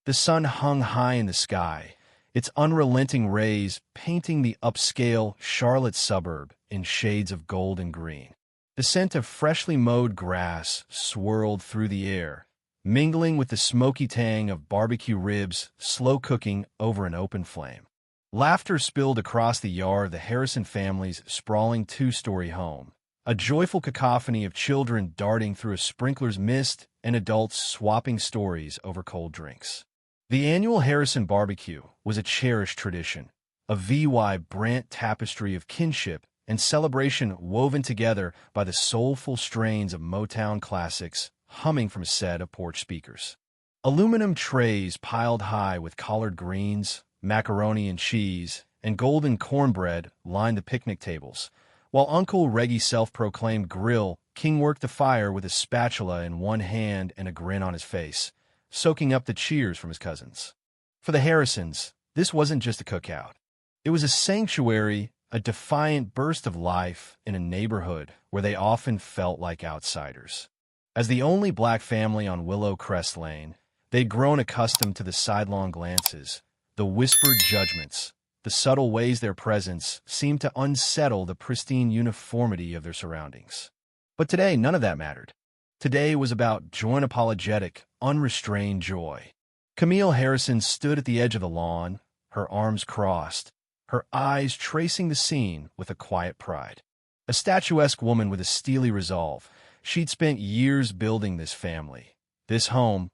The sun hung high in the sky, its unrelenting rays painting the upscale Charlotte suburb in shades of gold and green. The scent of freshly mowed grass swirled through the air, mingling with the smoky tang of barbecue ribs slow cooking over an open flame. Laughter spilled across the yard of the Harrison family's sprawling two-story home, a joyful cacophony of children darting through a sprinkler's mist and adults swapping stories over cold drinks. The annual Harrison barbecue was a cherished tradition, a V.Y. Brandt tapestry of kinship and celebration woven together by the soulful strains of Motown classics humming from a set of porch speakers. Aluminum trays piled high with collard greens, macaroni and cheese, and golden cornbread lined the picnic tables, while Uncle Reggie's self-proclaimed grill king-worked the fire with a spatula in one hand and a grin on his face, soaking up the cheers from his cousins. For the Harrisons, this wasn't just a cookout. It was a sanctuary, a defiant burst of life in a neighborhood where they often felt like outsiders. As the only black family on Willow Crest Lane, they'd grown accustomed to the sidelong glances, the whispered judgments, the subtle ways their presence seemed to unsettle the pristine uniformity of their surroundings. But today, none of that mattered. Today was about joint apologetic, unrestrained joy. Camille Harrison stood at the edge of the lawn, her arms crossed, her eyes tracing the scene with a quiet pride. A statuesque woman with a steely resolve, she'd spent years building this family, this home,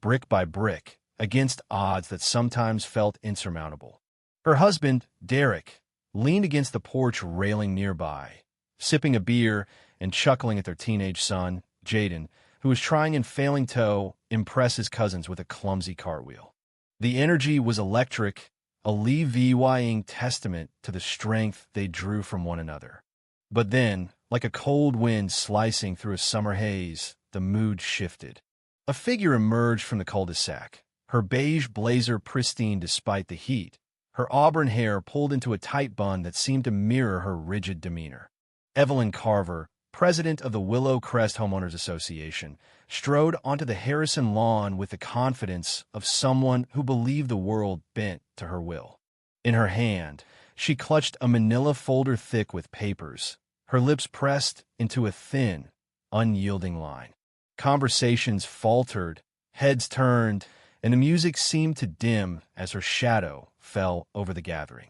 brick by brick, against odds that sometimes felt insurmountable. Her husband, Derek, leaned against the porch railing nearby, sipping a beer and chuckling at their teenage son, Jaden, who was trying in failing to impress his cousins with a clumsy cartwheel. The energy was electric, a levying testament to the strength they drew from one another. But then, like a cold wind slicing through a summer haze, the mood shifted. A figure emerged from the cul-de-sac, her beige blazer pristine despite the heat, her auburn hair pulled into a tight bun that seemed to mirror her rigid demeanor. Evelyn Carver, president of the Willow Crest Homeowners Association, strode onto the Harrison lawn with the confidence of someone who believed the world bent to her will. In her hand, she clutched a manila folder thick with papers, her lips pressed into a thin, unyielding line. Conversations faltered, heads turned, and the music seemed to dim as her shadow fell over the gathering.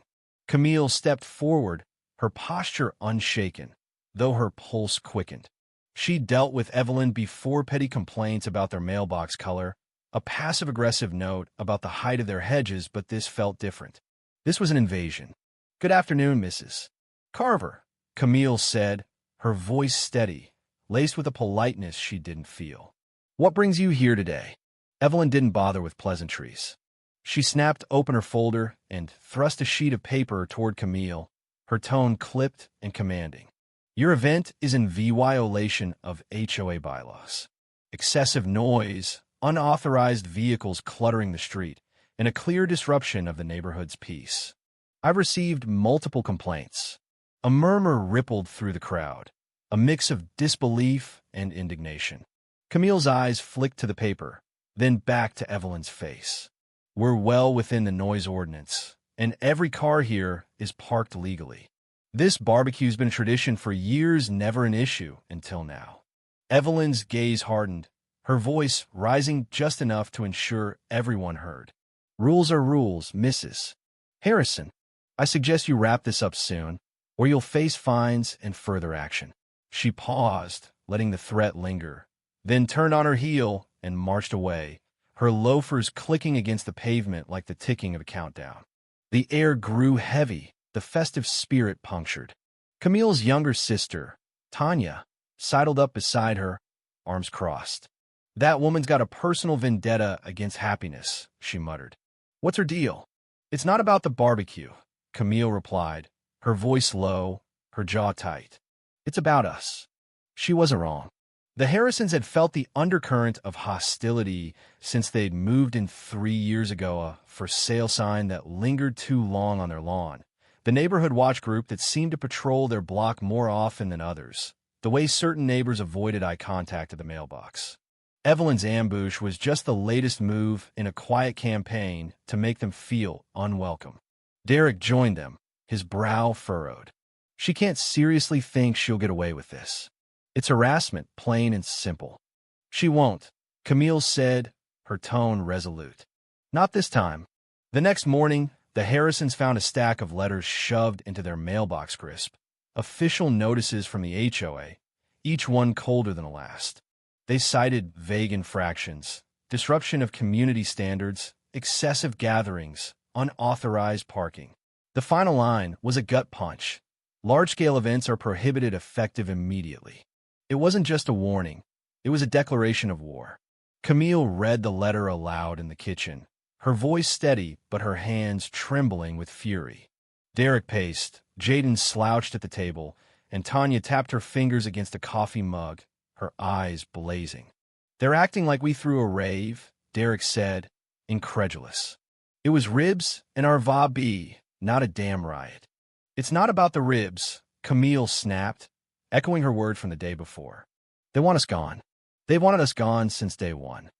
Camille stepped forward, her posture unshaken, though her pulse quickened. She dealt with Evelyn before petty complaints about their mailbox color, a passive-aggressive note about the height of their hedges, but this felt different. This was an invasion. "Good afternoon, Mrs. Carver," Camille said, her voice steady, laced with a politeness she didn't feel. "What brings you here today?" Evelyn didn't bother with pleasantries. She snapped open her folder and thrust a sheet of paper toward Camille, her tone clipped and commanding. "Your event is in violation of HOA bylaws. Excessive noise, unauthorized vehicles cluttering the street, and a clear disruption of the neighborhood's peace. I've received multiple complaints." A murmur rippled through the crowd, a mix of disbelief and indignation. Camille's eyes flicked to the paper, then back to Evelyn's face. "We're well within the noise ordinance, and every car here is parked legally. This barbecue's been a tradition for years, never an issue until now." Evelyn's gaze hardened, her voice rising just enough to ensure everyone heard. "Rules are rules, Mrs. Harrison. I suggest you wrap this up soon, or you'll face fines and further action." She paused, letting the threat linger, then turned on her heel and marched away, her loafers clicking against the pavement like the ticking of a countdown. The air grew heavy, the festive spirit punctured. Camille's younger sister, Tanya, sidled up beside her, arms crossed. "That woman's got a personal vendetta against happiness," she muttered. "What's her deal?" "It's not about the barbecue," Camille replied, her voice low, her jaw tight. "It's about us." She wasn't wrong. The Harrisons had felt the undercurrent of hostility since they'd moved in 3 years ago, a for sale sign that lingered too long on their lawn, the neighborhood watch group that seemed to patrol their block more often than others, the way certain neighbors avoided eye contact at the mailbox. Evelyn's ambush was just the latest move in a quiet campaign to make them feel unwelcome. Derek joined them, his brow furrowed. She can't seriously think she'll get away with this. It's harassment, plain and simple. She won't, Camille said, her tone resolute. Not this time. The next morning, the Harrisons found a stack of letters shoved into their mailbox crisp. Official notices from the HOA, each one colder than the last. They cited vague infractions, disruption of community standards, excessive gatherings, unauthorized parking. The final line was a gut punch. Large-scale events are prohibited effective immediately. It wasn't just a warning. It was a declaration of war. Camille read the letter aloud in the kitchen, her voice steady but her hands trembling with fury. Derek paced, Jaden slouched at the table, and Tanya tapped her fingers against a coffee mug, her eyes blazing. "They're acting like we threw a rave," Derek said, incredulous. "It was ribs and our va-bee, not a damn riot." "It's not about the ribs," Camille snapped, echoing her word from the day before. "They want us gone. They've wanted us gone since day one."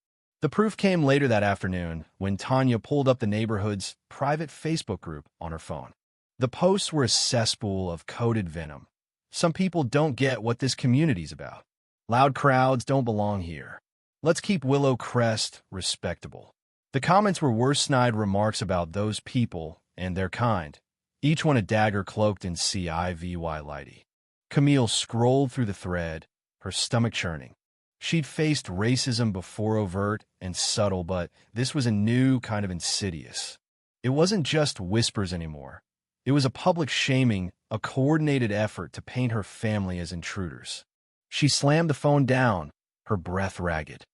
The proof came later that afternoon when Tanya pulled up the neighborhood's private Facebook group on her phone. The posts were a cesspool of coded venom. "Some people don't get what this community's about. Loud crowds don't belong here. Let's keep Willow Crest respectable." The comments were worse-snide remarks about those people and their kind, each one a dagger cloaked in CIVY lighty. Camille scrolled through the thread, her stomach churning. She'd faced racism before, overt and subtle, but this was a new kind of insidious. It wasn't just whispers anymore. It was a public shaming, a coordinated effort to paint her family as intruders. She slammed the phone down, her breath ragged.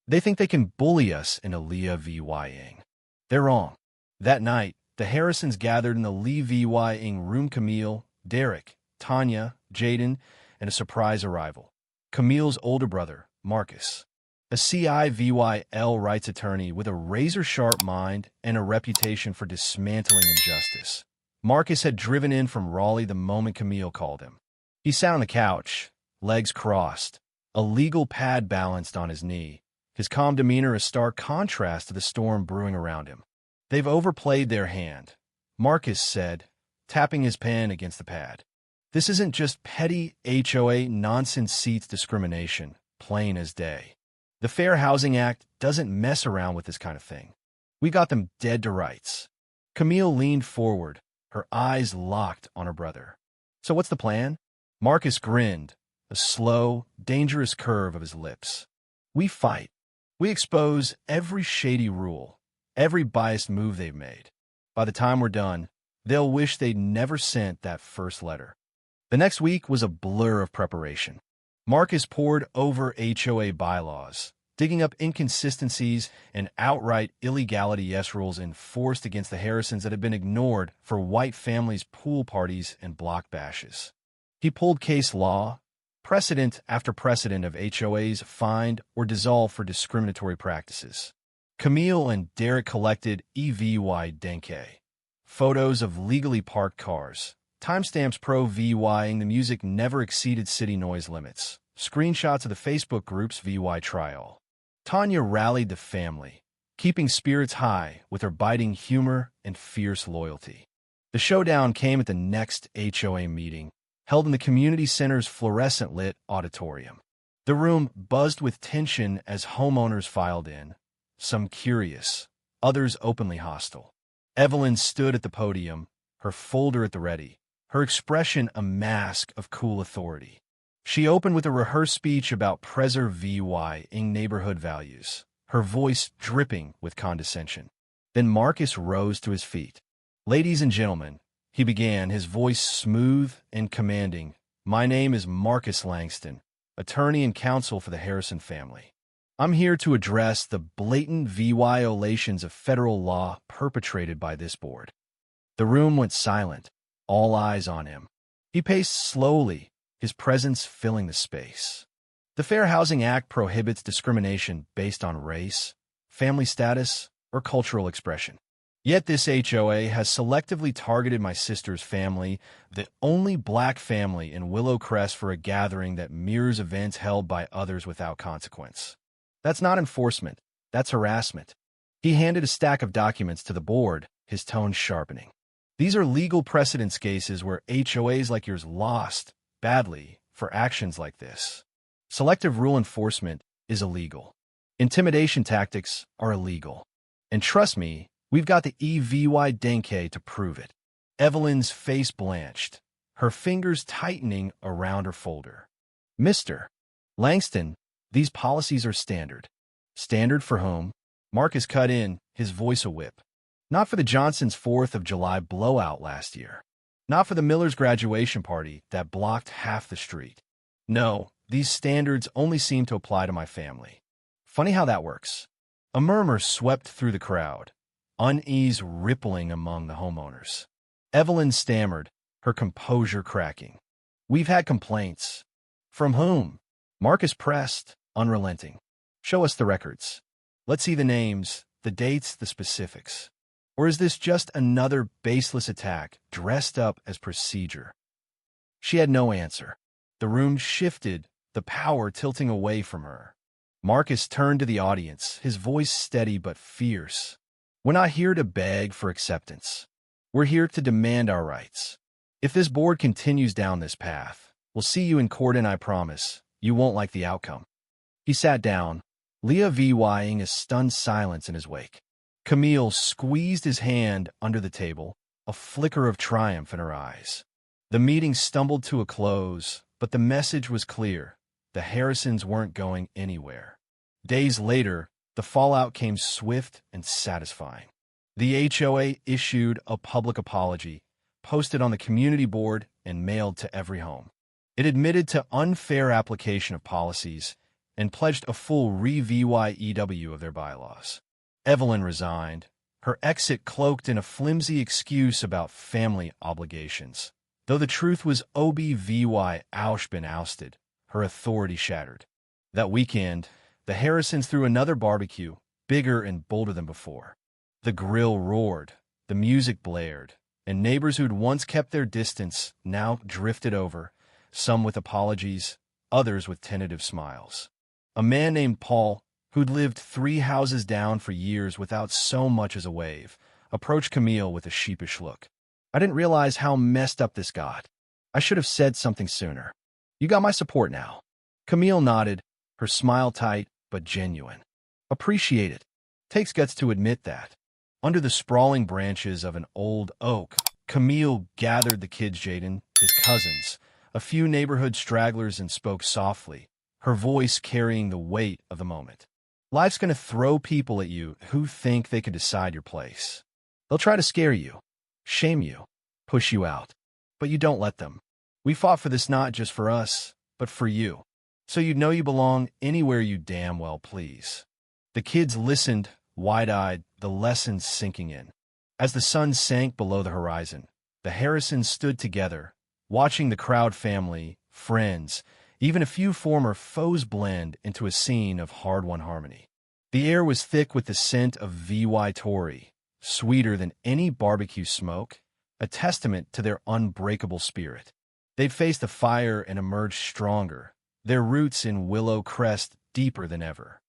"They think they can bully us in Aaliyah VYing. They're wrong." That night, the Harrisons gathered in the Lee VYing room. Camille, Derek, Tanya, Jaden, and a surprise arrival. Camille's older brother, Marcus, a CIVYL rights attorney with a razor-sharp mind and a reputation for dismantling injustice. Marcus had driven in from Raleigh the moment Camille called him. He sat on the couch, legs crossed, a legal pad balanced on his knee, his calm demeanor a stark contrast to the storm brewing around him. "They've overplayed their hand," Marcus said, tapping his pen against the pad. "This isn't just petty HOA nonsense seats discrimination, plain as day. The Fair Housing Act doesn't mess around with this kind of thing. We got them dead to rights." Camille leaned forward, her eyes locked on her brother. "So what's the plan?" Marcus grinned, a slow, dangerous curve of his lips. "We fight. We expose every shady rule, every biased move they've made. By the time we're done, they'll wish they'd never sent that first letter." The next week was a blur of preparation. Marcus pored over HOA bylaws, digging up inconsistencies and outright illegality yes rules enforced against the Harrisons that had been ignored for white families' pool parties and block bashes. He pulled case law, precedent after precedent of HOAs fined or dissolved for discriminatory practices. Camille and Derek collected EVY Denke, photos of legally parked cars, timestamps pro-VYing the music never exceeded city noise limits, screenshots of the Facebook group's VY trial. Tanya rallied the family, keeping spirits high with her biting humor and fierce loyalty. The showdown came at the next HOA meeting, held in the community center's fluorescent-lit auditorium. The room buzzed with tension as homeowners filed in, some curious, others openly hostile. Evelyn stood at the podium, her folder at the ready, her expression a mask of cool authority. She opened with a rehearsed speech about preserving neighborhood values, her voice dripping with condescension. Then Marcus rose to his feet. "Ladies and gentlemen," he began, his voice smooth and commanding, "my name is Marcus Langston, attorney and counsel for the Harrison family. I'm here to address the blatant violations of federal law perpetrated by this board." The room went silent, all eyes on him. He paced slowly, his presence filling the space. The Fair Housing Act prohibits discrimination based on race, family status, or cultural expression. Yet this HOA has selectively targeted my sister's family, the only black family in Willow Crest, for a gathering that mirrors events held by others without consequence. That's not enforcement. That's harassment. He handed a stack of documents to the board, his tone sharpening. These are legal precedence cases where HOAs like yours lost, badly, for actions like this. Selective rule enforcement is illegal. Intimidation tactics are illegal. And trust me, we've got the EVY Denke to prove it. Evelyn's face blanched, her fingers tightening around her folder. Mr. Langston, these policies are standard. Standard for whom? Marcus cut in, his voice a whip. Not for the Johnsons' 4th of July blowout last year. Not for the Millers' graduation party that blocked half the street. No, these standards only seem to apply to my family. Funny how that works. A murmur swept through the crowd, unease rippling among the homeowners. Evelyn stammered, her composure cracking. We've had complaints. From whom? Marcus pressed, unrelenting. Show us the records. Let's see the names, the dates, the specifics. Or is this just another baseless attack dressed up as procedure? She had no answer. The room shifted, the power tilting away from her. Marcus turned to the audience, his voice steady but fierce. We're not here to beg for acceptance. We're here to demand our rights. If this board continues down this path, we'll see you in court, and I promise, you won't like the outcome. He sat down, Leah VYing a stunned silence in his wake. Camille squeezed his hand under the table, a flicker of triumph in her eyes. The meeting stumbled to a close, but the message was clear. The Harrisons weren't going anywhere. Days later, the fallout came swift and satisfying. The HOA issued a public apology, posted on the community board, and mailed to every home. It admitted to unfair application of policies and pledged a full re-VYEW of their bylaws. Evelyn resigned, her exit cloaked in a flimsy excuse about family obligations. Though the truth was OBVY Ausch been ousted, her authority shattered. That weekend, the Harrisons threw another barbecue, bigger and bolder than before. The grill roared, the music blared, and neighbors who'd once kept their distance now drifted over, some with apologies, others with tentative smiles. A man named Paul, who'd lived 3 houses down for years without so much as a wave, approached Camille with a sheepish look. I didn't realize how messed up this got. I should have said something sooner. You got my support now. Camille nodded, her smile tight but genuine. Appreciate it. Takes guts to admit that. Under the sprawling branches of an old oak, Camille gathered the kids, Jaden, his cousins, a few neighborhood stragglers, and spoke softly, her voice carrying the weight of the moment. Life's going to throw people at you who think they can decide your place. They'll try to scare you, shame you, push you out. But you don't let them. We fought for this not just for us, but for you. So you'd know you belong anywhere you damn well please. The kids listened, wide-eyed, the lessons sinking in. As the sun sank below the horizon, the Harrisons stood together, watching the crowd, family, friends, even a few former foes blend into a scene of hard-won harmony. The air was thick with the scent of VY Tory, sweeter than any barbecue smoke, a testament to their unbreakable spirit. They'd faced the fire and emerged stronger, their roots in Willow Crest deeper than ever.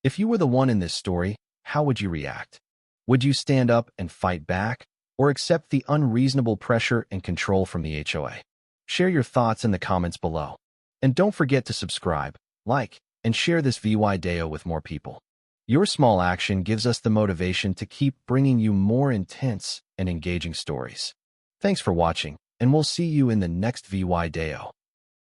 If you were the one in this story, how would you react? Would you stand up and fight back, or accept the unreasonable pressure and control from the HOA? Share your thoughts in the comments below. And don't forget to subscribe, like, and share this VY Deo with more people. Your small action gives us the motivation to keep bringing you more intense and engaging stories. Thanks for watching, and we'll see you in the next VY Deo.